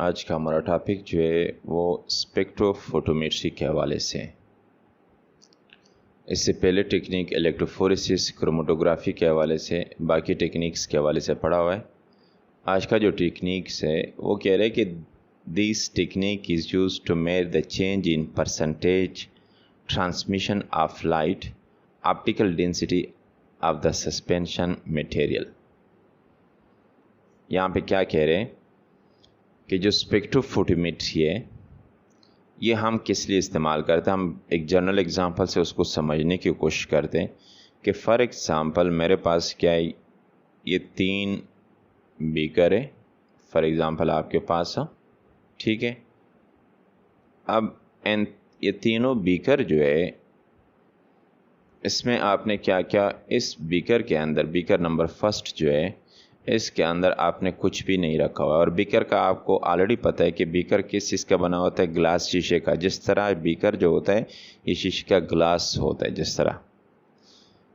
आज का हमारा टॉपिक जो है वो स्पेक्ट्रोफोटोमेट्री के हवाले से है। इससे पहले टेक्निक इलेक्ट्रोफोरेसिस, क्रोमेटोग्राफी के हवाले से, बाकी टेक्निक्स के हवाले से पढ़ा हुआ है। आज का जो टेक्निक्स है वो कह रहे हैं कि this technique is use to measure the change in percentage transmission of light, optical density of the suspension material. यहाँ पे क्या कह रहे हैं कि जो स्पेक्ट्रोफोटोमेट्री है ये हम किस लिए इस्तेमाल करते हैं। हम एक जनरल एग्जांपल से उसको समझने की कोशिश करते हैं कि फॉर एग्जांपल मेरे पास क्या है, ये 3 बीकर है फॉर एग्जांपल आपके पास है, ठीक है। अब ये तीनों बीकर जो है इसमें आपने क्या क्या, इस बीकर के अंदर, बीकर नंबर फर्स्ट जो है इसके अंदर आपने कुछ भी नहीं रखा हुआ। और बीकर का आपको ऑलरेडी पता है कि बीकर किस चीज़ का बना होता है, ग्लास, शीशे का। जिस तरह बीकर जो होता है ये शीशे का ग्लास होता है जिस तरह।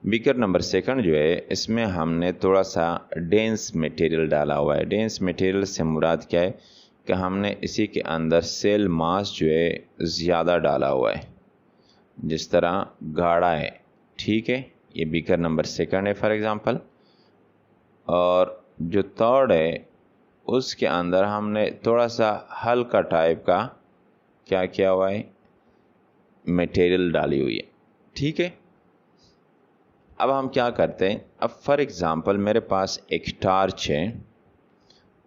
बीकर नंबर सेकंड जो है इसमें हमने थोड़ा सा डेंस मटेरियल डाला हुआ है। डेंस मटेरियल से मुराद क्या है कि हमने इसी के अंदर सेल मास जो है ज़्यादा डाला हुआ है, जिस तरह गाढ़ा है, ठीक है। ये बीकर नंबर सेकंड है फॉर एग्ज़ाम्पल। और जो थर्ड है उसके अंदर हमने थोड़ा सा हल्का टाइप का क्या किया हुआ है, मटेरियल डाली हुई है, ठीक है। अब हम क्या करते हैं, अब फॉर एग्जांपल मेरे पास एक टॉर्च है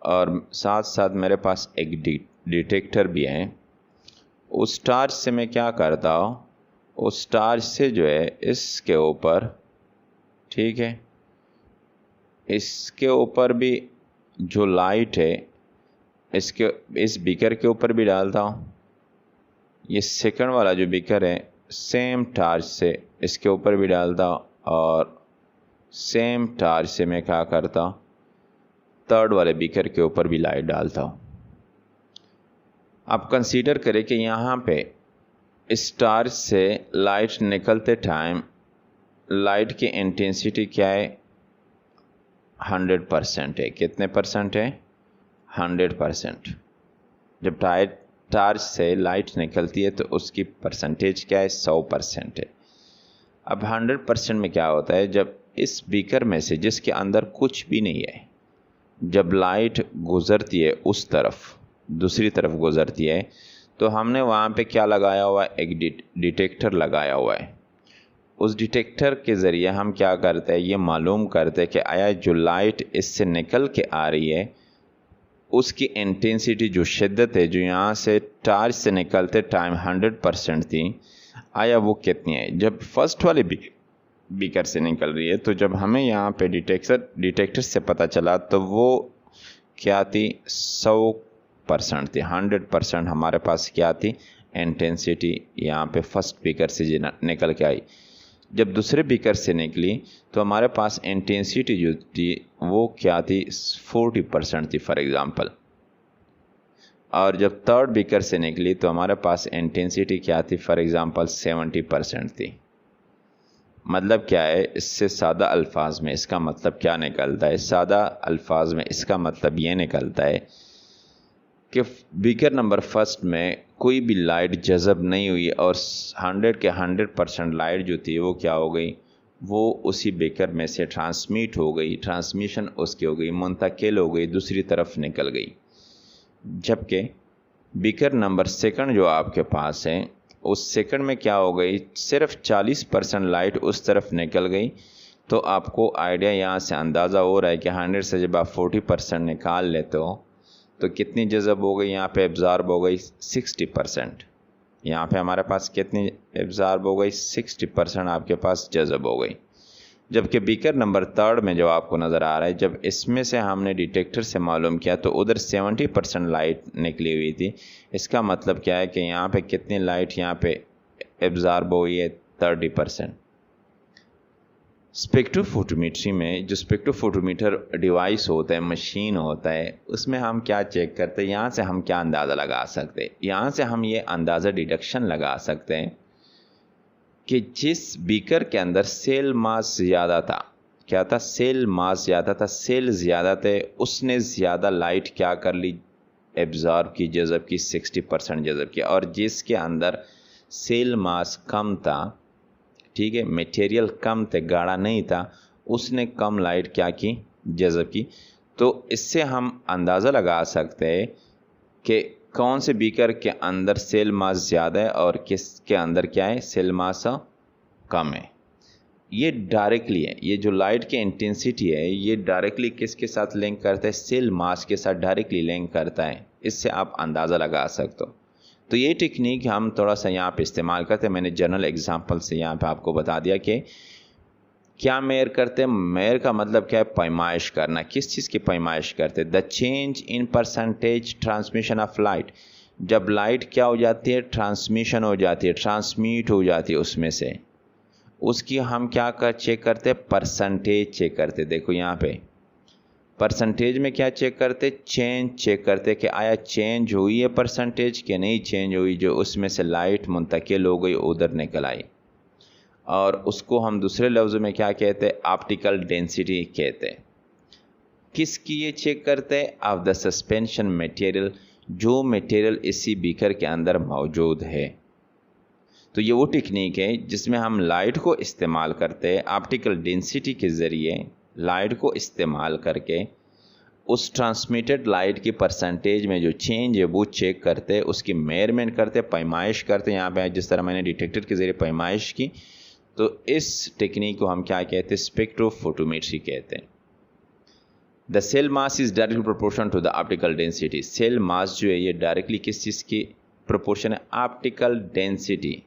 और साथ साथ मेरे पास एक डिटेक्टर भी है। उस टॉर्च से मैं क्या करता हूँ, उस टॉर्च से जो है इसके ऊपर, ठीक है, इसके ऊपर भी जो लाइट है इस बीकर के ऊपर भी डालता हूँ। ये सेकंड वाला जो बीकर है सेम टॉर्च से इसके ऊपर भी डालता हूँ और सेम टॉर्च से मैं क्या करता हूँ, थर्ड वाले बीकर के ऊपर भी लाइट डालता हूँ। आप कंसीडर करें कि यहाँ पे इस टॉर्च से लाइट निकलते टाइम लाइट की इंटेंसिटी क्या है, 100% है। कितने परसेंट है, 100%। जब टॉर्च से लाइट निकलती है तो उसकी परसेंटेज क्या है, 100% है। अब 100% में क्या होता है, जब इस बीकर में से जिसके अंदर कुछ भी नहीं है, जब लाइट गुजरती है उस तरफ, दूसरी तरफ गुजरती है, तो हमने वहाँ पे क्या लगाया हुआ है, एक डिटेक्टर लगाया हुआ है। उस डिटेक्टर के ज़रिए हम क्या करते हैं, ये मालूम करते हैं कि आया जो लाइट इससे निकल के आ रही है उसकी इंटेंसिटी, जो शिद्दत है, जो यहाँ से टॉर्च से निकलते टाइम 100% थी, आया वो कितनी है। जब फर्स्ट वाले बीकर से निकल रही है तो जब हमें यहाँ पे डिटेक्टर से पता चला तो वो क्या थी, 100% थी। 100% हमारे पास क्या थी, इंटेंसिटी यहाँ पे फर्स्ट बीकर से निकल के आई। जब दूसरे बीकर से निकली तो हमारे पास इंटेंसिटी जो थी वो क्या थी, 40% थी फॉर एग्जांपल। और जब थर्ड बीकर से निकली तो हमारे पास इंटेंसिटी क्या थी, फॉर एग्जांपल 70% थी। मतलब क्या है, इससे सादा अल्फाज में इसका मतलब क्या निकलता है, सादा अल्फाज में इसका मतलब ये निकलता है कि बीकर नंबर फर्स्ट में कोई भी लाइट जज़ब नहीं हुई और 100 के 100% लाइट जो थी वो क्या हो गई, वो उसी बीकर में से ट्रांसमिट हो गई, ट्रांसमिशन उसकी हो गई, मुंतकिल हो गई, दूसरी तरफ निकल गई। जबकि बीकर नंबर सेकंड जो आपके पास है उस सेकंड में क्या हो गई, सिर्फ 40% लाइट उस तरफ निकल गई। तो आपको आइडिया यहाँ से अंदाज़ा हो रहा है कि 100 से जब आप 40% निकाल लेते हो तो कितनी जज़ब हो गई, यहाँ पे एब्ज़ॉर्ब हो गई 60%। यहाँ पे हमारे पास कितनी एब्ज़ॉर्ब हो गई, 60% आपके पास जज़ब हो गई। जबकि बीकर नंबर थर्ड में जो आपको नज़र आ रहा है, जब इसमें से हमने डिटेक्टर से मालूम किया तो उधर 70% लाइट निकली हुई थी। इसका मतलब क्या है कि यहाँ पे कितनी लाइट यहाँ पे एब्ज़ॉर्ब हुई है, 30%। स्पेक्ट्रोफोटोमेट्री में जो स्पेक्ट्रोफोटोमीटर डिवाइस होता है, मशीन होता है, उसमें हम क्या चेक करते हैं, यहाँ से हम क्या अंदाज़ा लगा सकते हैं, यहाँ से हम ये अंदाज़ा डिडक्शन लगा सकते हैं कि जिस बीकर के अंदर सेल मास ज़्यादा था, क्या था, सेल मास ज़्यादा था, सेल ज़्यादा थे, उसने ज़्यादा लाइट क्या कर ली, एब्जॉर्ब की, जज़ब की, 60% जज़ब की। और जिसके अंदर सेल मास कम था, ठीक है, मटेरियल कम थे, गाढ़ा नहीं था, उसने कम लाइट क्या की, जज़ब की। तो इससे हम अंदाज़ा लगा सकते हैं कि कौन से बीकर के अंदर सेल मास ज़्यादा है और किसके अंदर क्या है, सेल मास कम है। ये डायरेक्टली है, ये जो लाइट की इंटेंसिटी है ये डायरेक्टली किसके साथ लिंक करता है, सेल मास के साथ डायरेक्टली लिंक करता है। इससे आप अंदाज़ा लगा सकते हो। तो ये टेक्निक हम थोड़ा सा यहाँ पे इस्तेमाल करते हैं। मैंने जनरल एग्जांपल से यहाँ पे आपको बता दिया कि क्या मेयर करते हैं। मेयर का मतलब क्या है, पैमाइश करना। किस चीज़ की पैमाइश करते हैं, the change in percentage transmission of light. जब लाइट क्या हो जाती है, ट्रांसमिशन हो जाती है, ट्रांसमिट हो जाती है उसमें से, उसकी हम क्या चेक करते हैं, परसेंटेज चेक करते। देखो यहाँ पे परसेंटेज में क्या चेक करते, चेंज चेक करते कि आया चेंज हुई है परसेंटेज कि नहीं चेंज हुई, जो उसमें से लाइट मुंतकिल हो गई उधर निकल आई। और उसको हम दूसरे लफ्ज़ों में क्या कहते हैं, ऑप्टिकल डेंसिटी कहते हैं। किसकी ये चेक करते हैं, ऑफ द सस्पेंशन मटेरियल, जो मटेरियल इसी बीकर के अंदर मौजूद है। तो ये वो टेक्निक है जिसमें हम लाइट को इस्तेमाल करते हैं, ऑप्टिकल डेंसिटी के ज़रिए लाइट को इस्तेमाल करके उस ट्रांसमिटेड लाइट की परसेंटेज में जो चेंज है वो चेक करते हैं, उसकी मेजरमेंट करते हैं, पैमाइश करते हैं। यहाँ पे जिस तरह मैंने डिटेक्टर के ज़रिए पैमाइश की, तो इस टेक्निक को हम क्या कहते हैं, स्पेक्ट्रोफोटोमेट्री कहते हैं। The cell mass is directly proportion to the optical density. Cell mass जो है ये डायरेक्टली किस चीज़ की प्रोपोर्शन है, ऑप्टिकल डेंसिटी।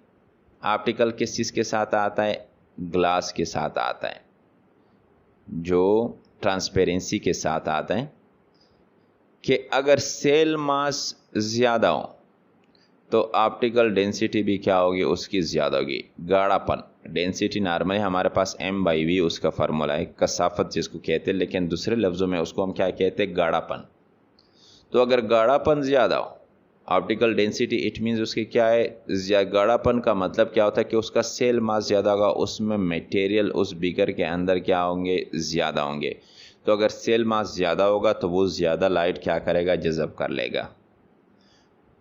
ऑप्टिकल किस चीज़ के साथ आता है, ग्लास के साथ आता है, जो ट्रांसपेरेंसी के साथ आता है। कि अगर सेल मास ज़्यादा हो तो ऑप्टिकल डेंसिटी भी क्या होगी, उसकी ज़्यादा होगी। गाढ़ापन, डेंसिटी नॉर्मली हमारे पास m/v उसका फार्मूला है, कसाफत जिसको कहते हैं, लेकिन दूसरे लफ्ज़ों में उसको हम क्या कहते हैं, गाढ़ापन। तो अगर गाढ़ापन ज़्यादा हो, ऑप्टिकल डेंसिटी, इट मीन्स उसकी क्या है, गाढ़ापन का मतलब क्या होता है कि उसका सेल मास ज़्यादा होगा, उसमें मटेरियल उस बीकर के अंदर क्या होंगे, ज़्यादा होंगे। तो अगर सेल मास ज़्यादा होगा तो वो ज़्यादा लाइट क्या करेगा, जज़ब कर लेगा।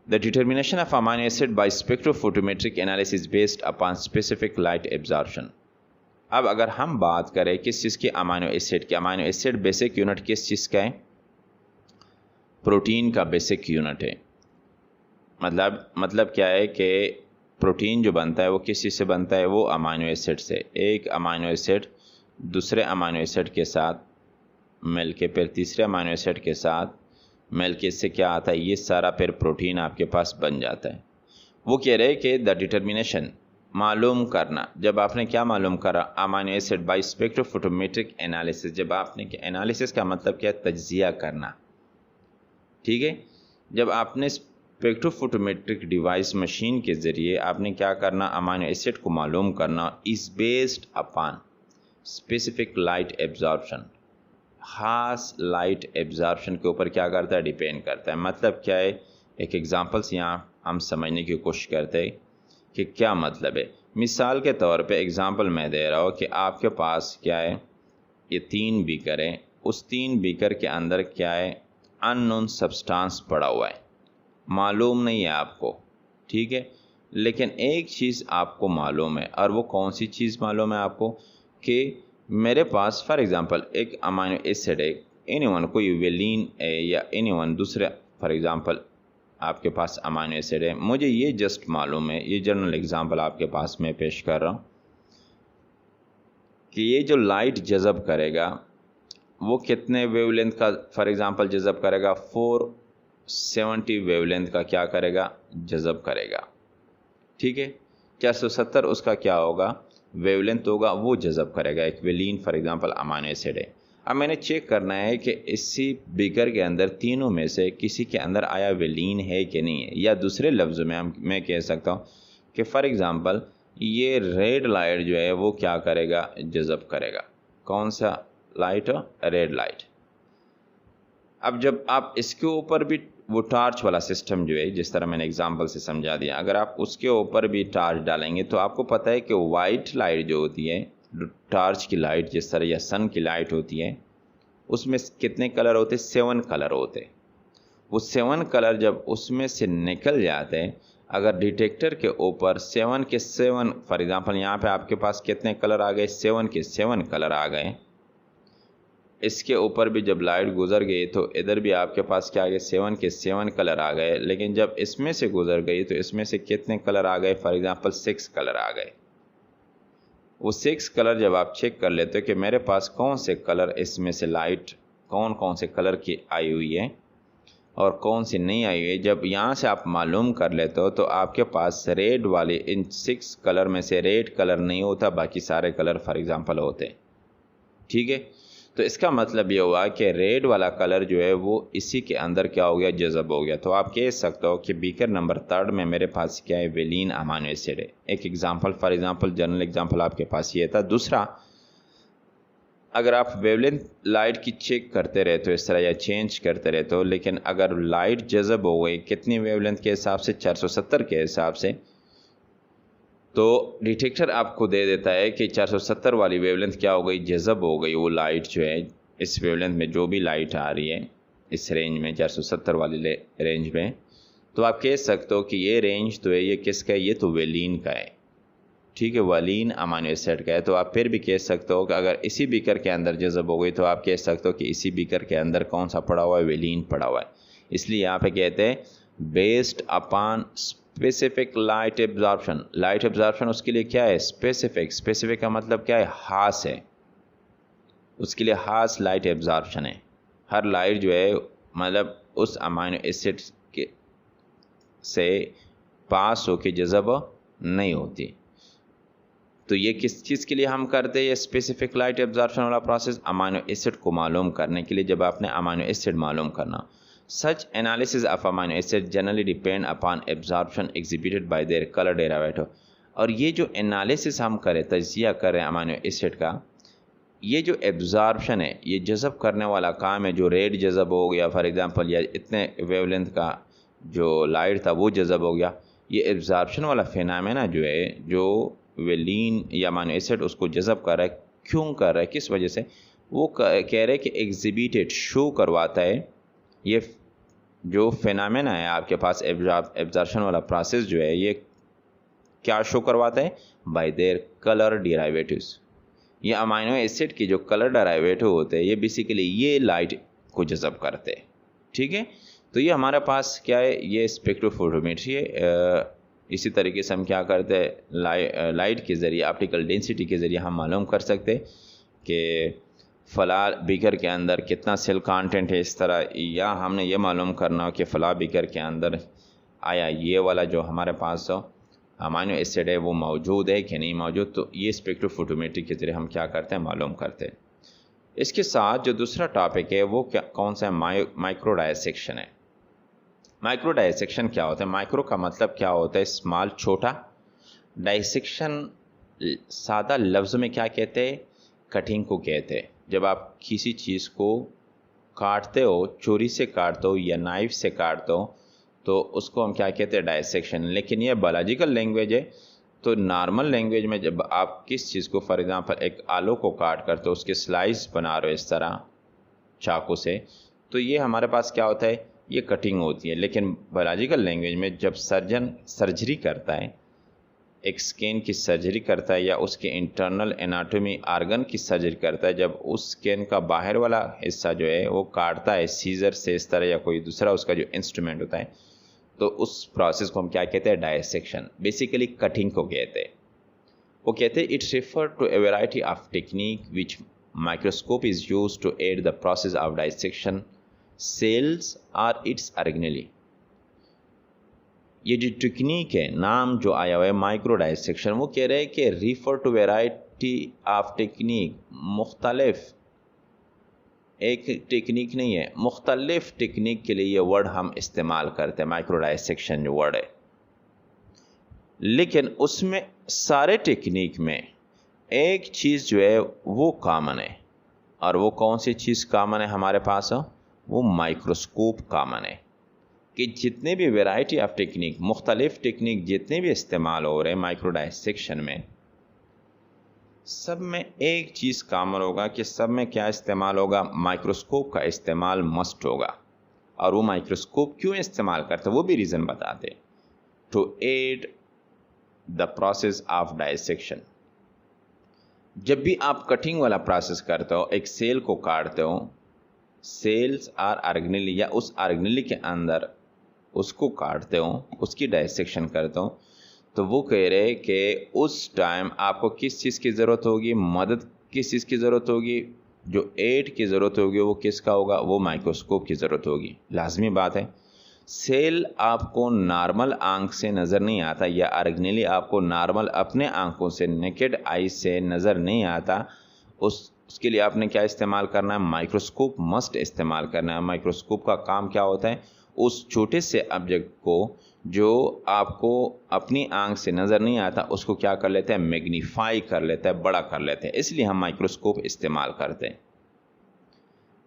The determination of amino acid by spectrophotometric analysis based upon specific light absorption. अब अगर हम बात करें किस चीज़ की, अमाइनो एसिड की। अमाइनो एसिड बेसिक यूनिट किस चीज़ का है, प्रोटीन का बेसिक यूनिट है। मतलब क्या है कि प्रोटीन जो बनता है वो किस चीज़ से बनता है, वो अमाइनो एसिड से। एक अमाइनो एसिड दूसरे अमाइनो एसिड के साथ मिल के फिर तीसरे अमाइनो एसिड के साथ मिल के इससे क्या आता है, ये सारा फिर प्रोटीन आपके पास बन जाता है। वो कह रहे हैं कि द डिटर्मिनेशन, मालूम करना। जब आपने क्या मालूम करा, amino acid by spectrophotometric analysis. जब आपने, एनालिसिस का मतलब क्या है, तज्जिया करना, ठीक है। जब आपने स्पेक्ट्रोफोटोमेट्रिक डिवाइस मशीन के ज़रिए आपने क्या करना, अमाइनो एसिड को मालूम करना, is based upon specific light absorption. खास लाइट एब्जॉर्प्शन के ऊपर क्या करता है, डिपेंड करता है। मतलब क्या है, एक एग्जांपल से यहाँ हम समझने की कोशिश करते हैं कि क्या मतलब है। मिसाल के तौर पे एग्जांपल मैं दे रहा हूँ कि आपके पास क्या है, ये 3 बीकर है, उस 3 बीकर के अंदर क्या है, अननोन सब्सटेंस पड़ा हुआ है, मालूम नहीं है आपको, ठीक है। लेकिन एक चीज़ आपको मालूम है, और वो कौन सी चीज़ मालूम है आपको, कि मेरे पास फॉर एग्ज़ाम्पल एक अमाइनो एसिड है, एनीवन, कोई वेलिन है या एनीवन दूसरे, फॉर एग्ज़ाम्पल आपके पास अमाइनो एसिड है, मुझे ये जस्ट मालूम है, ये जनरल एग्ज़ाम्पल आपके पास मैं पेश कर रहा हूँ, कि ये जो लाइट जज़ब करेगा वो कितने वेवलेंथ का फॉर एग्ज़ाम्पल जज़ब करेगा, 470 वेवलेंथ का क्या करेगा, जज़ब करेगा, ठीक है। 470 उसका क्या होगा, वेवलेंथ होगा, वो जज़ब करेगा। एक valine for example amino acid है। अब मैंने चेक करना है कि इसी बीकर के अंदर तीनों में से किसी के अंदर आया वेलिन है कि नहीं है, या दूसरे लफ्ज़ों में मैं कह सकता हूँ कि फॉर एग्जांपल ये रेड लाइट जो है वो क्या करेगा, जज़ब करेगा। कौन सा लाइट, रेड लाइट। अब जब आप इसके ऊपर भी वो टार्च वाला सिस्टम जो है, जिस तरह मैंने एग्जांपल से समझा दिया, अगर आप उसके ऊपर भी टार्च डालेंगे तो आपको पता है कि वाइट लाइट जो होती है, टार्च की लाइट जिस तरह या सन की लाइट होती है, उसमें कितने कलर होते हैं, 7 कलर होते हैं। वो 7 कलर जब उसमें से निकल जाते हैं, अगर डिटेक्टर के ऊपर 7 के 7, फॉर एग्जांपल यहाँ पे आपके पास कितने कलर आ गए, 7 के 7 कलर आ गए, इसके ऊपर भी जब लाइट गुजर गई तो इधर भी आपके पास क्या आ गए, 7 के 7 कलर आ गए। लेकिन जब इसमें से गुजर गई तो इसमें से कितने कलर आ गए, फॉर एग्जांपल 6 कलर आ गए। वो 6 कलर जब आप चेक कर लेते हो कि मेरे पास कौन से कलर, इसमें से लाइट कौन कौन से कलर की आई हुई है और कौन सी नहीं आई हुई है, जब यहाँ से आप मालूम कर लेते हो तो आपके पास रेड वाले इन 6 कलर में से रेड कलर नहीं होता, बाकी सारे कलर फॉर एग्जांपल होते। ठीक है, तो इसका मतलब ये हुआ कि रेड वाला कलर जो है वो इसी के अंदर क्या हो गया, जज़ब हो गया। तो आप कह सकते हो कि बीकर नंबर 3 में मेरे पास क्या है, वेलिन अमाइनो एसिड है। एक example, for example general example आपके पास ये था। दूसरा, अगर आप वेवलेंथ लाइट की चेक करते रहते हो इस तरह या चेंज करते रहते हो, लेकिन अगर लाइट जज़ब हो गई कितनी वेवलेंथ के हिसाब से, 470 के हिसाब से, तो डिटेक्टर आपको दे देता है कि 470 वाली वेवलेंथ क्या हो गई, जज़ब हो गई। वो लाइट जो है इस वेवलेंथ में जो भी लाइट आ रही है इस रेंज में, 470 वाली रेंज में, तो आप कह सकते हो कि ये रेंज तो है, ये किसका है, ये तो वेलिन का है। ठीक है, वेलिन अमाइनो एसिड का है। तो आप फिर भी कह सकते हो कि अगर इसी बीकर के अंदर जज़ब हो गई तो आप कह सकते हो कि इसी बीकर के अंदर कौन सा पड़ा हुआ है, वेलिन पड़ा हुआ है। इसलिए यहाँ पे कहते हैं based upon specific light absorption. Light absorption उसके लिए क्या है, स्पेसिफिक। स्पेसिफिक का मतलब क्या है, खास है, उसके लिए खास लाइट एब्जॉर्प्शन है। हर लाइट जो है मतलब उस अमाइनो एसिड के से पास होके जज़ब नहीं होती। तो ये किस चीज़ के लिए हम करते हैं, ये स्पेसिफिक लाइट एब्जॉर्प्शन वाला प्रोसेस अमाइनो एसिड को मालूम करने के लिए। जब आपने अमाइनो एसिड मालूम करना, Such analysis of amino acid generally depend upon absorption exhibited by their color derivative। और ये जो एनालिसिस हम करें, तजिया करें अमाइनो एसिड का, ये जो एब्जॉर्प्शन है, ये जज़ब करने वाला काम है। जो रेड जज़ब हो गया फॉर एग्जांपल, या इतने वेवलेंथ का जो लाइट था वो जज़ब हो गया, ये एब्जॉर्प्शन वाला फिनोमेना जो है, जो वेलिन या अमाइनो एसिड उसको जज़ब कर रहा है, क्यों कर रहा है, किस वजह से, वो कह रहे हैं कि एग्जिबिटेड, शो करवाता है। ये जो फिनोमेना है आपके पास, एब्जॉर्प्शन वाला प्रोसेस जो है, ये क्या शो करवाता है, बाय देयर कलर डेरिवेटिव्स। ये अमाइनो एसिड की जो कलर डेरिवेटिव होते हैं, ये बेसिकली ये लाइट को जज़ब करते हैं। ठीक है, तो ये हमारे पास क्या है, ये स्पेक्ट्रोफोटोमेट्री है। इसी तरीके से हम क्या करते हैं, लाइट के ज़रिए, ऑप्टिकल डेंसिटी के ज़रिए हम मालूम कर सकते हैं कि फ़ला बीकर के अंदर कितना सेल कंटेंट है इस तरह, या हमने ये मालूम करना हो कि फ़ला बीकर के अंदर आया ये वाला जो हमारे पास अमाइनो एसिड है वो मौजूद है कि नहीं मौजूद। तो ये स्पेक्ट्रोफोटोमेट्री के ज़रिए हम क्या करते हैं, मालूम करते हैं। इसके साथ जो दूसरा टॉपिक है वो क्या, कौन सा है, माइक्रो डायसेक्शन है। माइक्रो डायसेक्शन क्या होता है, माइक्रो का मतलब क्या होता है, स्मॉल, छोटा। डायसेक्शन सादा लफ्ज़ में क्या कहते हैं, कटिंग को कहते हैं। जब आप किसी चीज़ को काटते हो, छुरी से काटते हो या नाइफ से काटते हो, तो उसको हम क्या कहते हैं, डायसेक्शन। लेकिन ये बायोलॉजिकल लैंग्वेज है। तो नॉर्मल लैंग्वेज में जब आप किस चीज़ को, फॉर एग्जांपल एक आलू को काट कर तो उसके स्लाइस बना रहे हो इस तरह चाकू से, तो ये हमारे पास क्या होता है, ये कटिंग होती है। लेकिन बायोलॉजिकल लैंग्वेज में जब सर्जन सर्जरी करता है, एक स्किन की सर्जरी करता है या उसके इंटरनल एनाटॉमी आर्गन की सर्जरी करता है, जब उस स्किन का बाहर वाला हिस्सा जो है वो काटता है सीजर से इस तरह या कोई दूसरा उसका जो इंस्ट्रूमेंट होता है, तो उस प्रोसेस को हम क्या कहते हैं, डायसेक्शन। बेसिकली कटिंग को कहते हैं। वो कहते हैं it refer to a variety of technique which microscope is use to aid the process of dissection cells or its organelle. ये जो टेक्निक है, नाम जो आया हुआ है माइक्रो डायसेक्शन, वो कह रहे हैं कि refer to variety of technique, मुख्तलिफ, एक टेक्निक नहीं है, मुख्तलिफ टेक्निक के लिए ये वर्ड हम इस्तेमाल करते हैं, माइक्रो डायसेक्शन जो वर्ड है। लेकिन उसमें सारे टेक्निक में एक चीज़ जो है वो कॉमन है, और वो कौन सी चीज़ कॉमन है हमारे पास, वो माइक्रोस्कोप कॉमन है। कि जितने भी वैरायटी ऑफ टेक्निक, मुख्तलिफ टेक्निक जितने भी इस्तेमाल हो रहे हैं माइक्रो डायसेक्शन में, सब में एक चीज़ कॉमन होगा कि सब में क्या इस्तेमाल होगा, माइक्रोस्कोप का इस्तेमाल मस्ट होगा। और वो माइक्रोस्कोप क्यों इस्तेमाल करते हैं वो भी रीज़न बताते। To aid the process of dissection, जब भी आप कटिंग वाला प्रोसेस करते हो, एक सेल को काटते हो, सेल्स आर ऑर्गेनेली या उस ऑर्गेनेली के अंदर उसको काटते हो, उसकी डाइसेक्शन करते हो, तो वो कह रहे कि उस टाइम आपको किस चीज़ की ज़रूरत होगी, मदद किस चीज़ की ज़रूरत होगी, जो एड की ज़रूरत होगी वो किसका होगा, वो माइक्रोस्कोप की ज़रूरत होगी। लाजमी बात है, सेल आपको नॉर्मल आंख से नज़र नहीं आता या ऑर्गेनेली आपको नॉर्मल अपने आंखों से नेकेड आई से नज़र नहीं आता, उसके लिए आपने क्या इस्तेमाल करना है, माइक्रोस्कोप मस्ट इस्तेमाल करना है। माइक्रोस्कोप का काम क्या होता है, उस छोटे से ऑब्जेक्ट को जो आपको अपनी आंख से नज़र नहीं आता उसको क्या कर लेते हैं, मैग्नीफाई कर लेता है, बड़ा कर लेते हैं, इसलिए हम माइक्रोस्कोप इस्तेमाल करते हैं।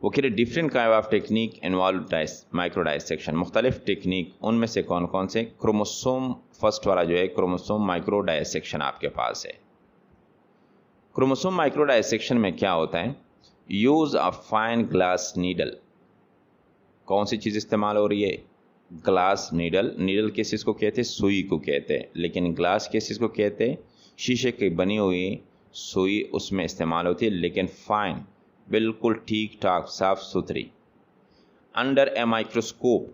वो कह रहे different kind of technique involve micro dissection, मुख्तलिफ टेक्निक, उनमें से कौन कौन से, क्रोमोसोम फर्स्ट वाला जो है क्रोमोसोम माइक्रो डाइसेक्शन आपके पास है। क्रोमोसोम माइक्रो डाइसेक्शन में क्या होता है, use of fine glass needle, कौन सी चीज़ इस्तेमाल हो रही है, ग्लास नीडल। नीडल किस चीज़ को कहते हैं, सुई को कहते हैं, लेकिन ग्लास किस चीज़ को कहते हैं, शीशे की बनी हुई सुई उसमें इस्तेमाल होती है, लेकिन फाइन, बिल्कुल ठीक ठाक साफ सुथरी। अंडर ए माइक्रोस्कोप,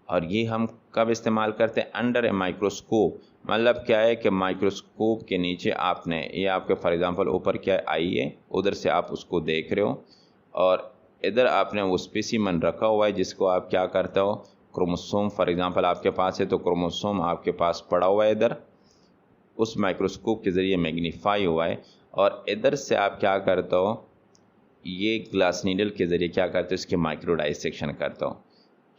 और ये हम कब इस्तेमाल करते हैं, अंडर ए माइक्रोस्कोप, मतलब क्या है कि माइक्रोस्कोप के नीचे आपने, ये आपके फॉर एग्जांपल ऊपर क्या आई है, उधर से आप उसको देख रहे हो और इधर आपने वो स्पेसिमन रखा हुआ है जिसको आप क्या करते हो, क्रोमोसोम फॉर एग्जांपल आपके पास है तो क्रोमोसोम आपके पास पड़ा हुआ है इधर, उस माइक्रोस्कोप के ज़रिए मैग्नीफाई हुआ है, और इधर से आप क्या करते हो, ये ग्लास नीडल के ज़रिए क्या करते हो, इसके माइक्रो डाइसेक्शन करते हो।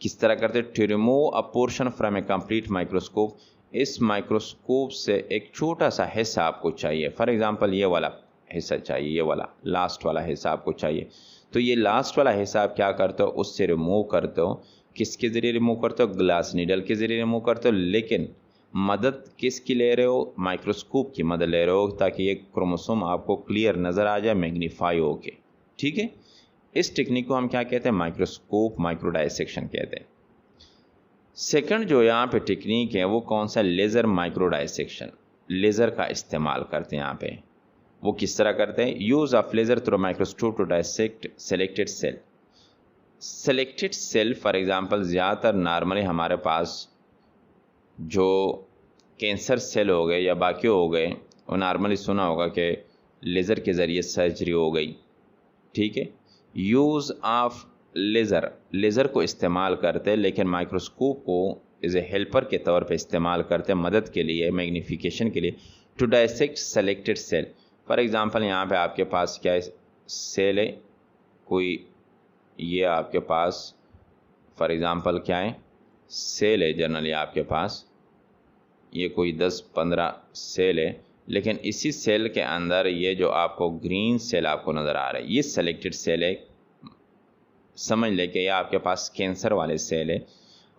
किस तरह करते हो, to remove a portion from a complete microscope, इस माइक्रोस्कोप से एक छोटा सा हिस्सा आपको चाहिए, फॉर एग्जांपल ये वाला हिस्सा चाहिए, ये वाला लास्ट वाला हिस्सा आपको चाहिए, तो ये लास्ट वाला हिस्सा आप क्या करते हो, उससे रिमूव करते हो। किसके ज़रिए रिमूव करते हो, ग्लास नीडल के ज़रिए रिमूव करते हो, लेकिन मदद किसकी ले रहे हो, माइक्रोस्कोप की मदद ले रहे हो, ताकि ये क्रोमोसोम आपको क्लियर नज़र आ जाए मैग्नीफाई होके। ठीक है, इस टेक्निक को हम क्या कहते हैं, माइक्रोस्कोप माइक्रो डाइसेक्शन कहते हैं। सेकंड जो यहाँ पे टेक्निक है वो कौन सा, लेज़र माइक्रो डाइसेक्शन, लेज़र का इस्तेमाल करते हैं यहाँ पे। वो किस तरह करते हैं, use of laser through microscope to dissect selected cell. Selected cell for example ज़्यादातर नॉर्मली हमारे पास जो कैंसर सेल हो गए या बाकी हो गए, वो नॉर्मली सुना होगा कि लेज़र के ज़रिए सर्जरी हो गई। ठीक है, यूज़ ऑफ लेज़र, लेज़र को इस्तेमाल करते हैं, लेकिन माइक्रोस्कोप को एज ए हेल्पर के तौर पे इस्तेमाल करते हैं, मदद के लिए, मैग्नीफिकेशन के लिए, to dissect selected cell. For example यहाँ पे आपके पास क्या है, सेल है कोई, ये आपके पास फॉर एग्जांपल क्या है, सेल है जनरली आपके पास, ये कोई 10-15 सेल है, लेकिन इसी सेल के अंदर ये जो आपको ग्रीन सेल आपको नज़र आ रहा है, ये सेलेक्टेड सेल है। समझ ले कि ये आपके पास कैंसर वाले सेल है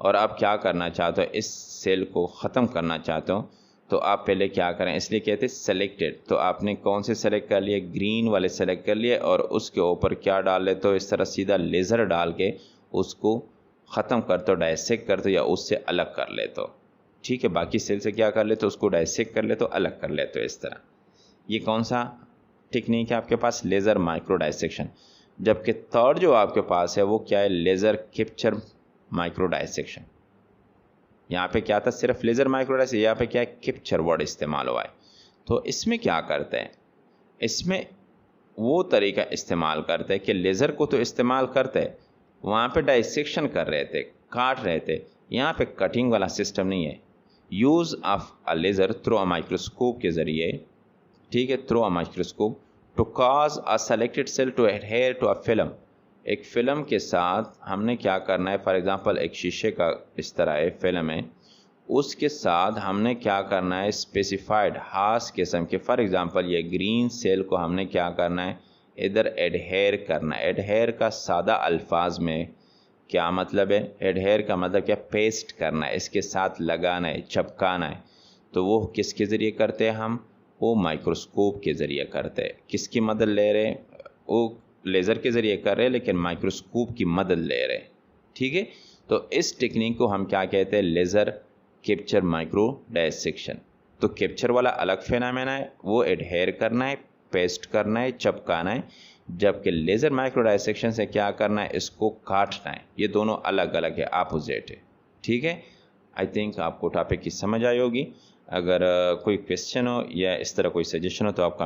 और आप क्या करना चाहते हो, इस सेल को ख़त्म करना चाहते हो, तो आप पहले क्या करें, इसलिए कहते हैं सेलेक्टेड, तो आपने कौन से सेलेक्ट कर लिए, ग्रीन वाले सेलेक्ट कर लिए, और उसके ऊपर क्या डाल लेते हो, इस तरह सीधा लेज़र डाल के उसको ख़त्म करते हो, डाइसेक्ट करते हो या उससे अलग कर लेते हो। ठीक है, बाकी सेल से क्या कर लेते हो, उसको डाइसेक्ट कर लेते हो, अलग कर लेते हो इस तरह। ये कौन सा टेक्निक है आपके पास, लेज़र माइक्रो डाइसेक्शन। जबकि थर्ड जो आपके पास है वो क्या है, लेज़र कैप्चर माइक्रो डाइसेक्शन। यहाँ पे क्या था, सिर्फ लेज़र माइक्रो डाइसेक्शन, यहाँ पे क्या है, कैप्चर वर्ड इस्तेमाल हुआ है। तो इसमें क्या करते हैं, इसमें वो तरीका इस्तेमाल करते हैं कि लेज़र को तो इस्तेमाल करते हैं, वहाँ पे डाइसेक्शन कर रहे थे, काट रहे थे, यहाँ पे कटिंग वाला सिस्टम नहीं है। Use of a laser through a microscope के ज़रिए, ठीक है, through a microscope to cause a selected cell to adhere to a film. एक फ़िल्म के साथ हमने क्या करना है, फॉर एग्जांपल एक शीशे का इस तरह है फिल्म है, उसके साथ हमने क्या करना है, स्पेसिफाइड हास किस्म के, फॉर एग्जांपल ये ग्रीन सेल को हमने क्या करना है, इधर एडहेयर करना है। एडहेयर का सादा अल्फाज में क्या मतलब है, एडहेयर का मतलब क्या, पेस्ट करना है, इसके साथ लगाना है, चिपकाना है। तो वो किसके ज़रिए करते हैं हम, वो माइक्रोस्कोप के ज़रिए करते हैं। किसकी मदद ले रहे हैं, वो लेज़र के ज़रिए कर रहे हैं, लेकिन माइक्रोस्कोप की मदद ले रहे हैं। ठीक है, तो इस टेक्निक को हम क्या कहते हैं, लेज़र कैप्चर माइक्रो डायसेक्शन। तो कैप्चर वाला अलग फिनोमेना है, वो एडहेयर करना है, पेस्ट करना है, चिपकाना है, जबकि लेज़र माइक्रो डायसेक्शन से क्या करना है, इसको काटना है। ये दोनों अलग अलग है, अपोजिट है। ठीक है, आई थिंक आपको टॉपिक की समझ आई होगी। अगर कोई क्वेश्चन हो या इस तरह कोई सजेशन हो तो आप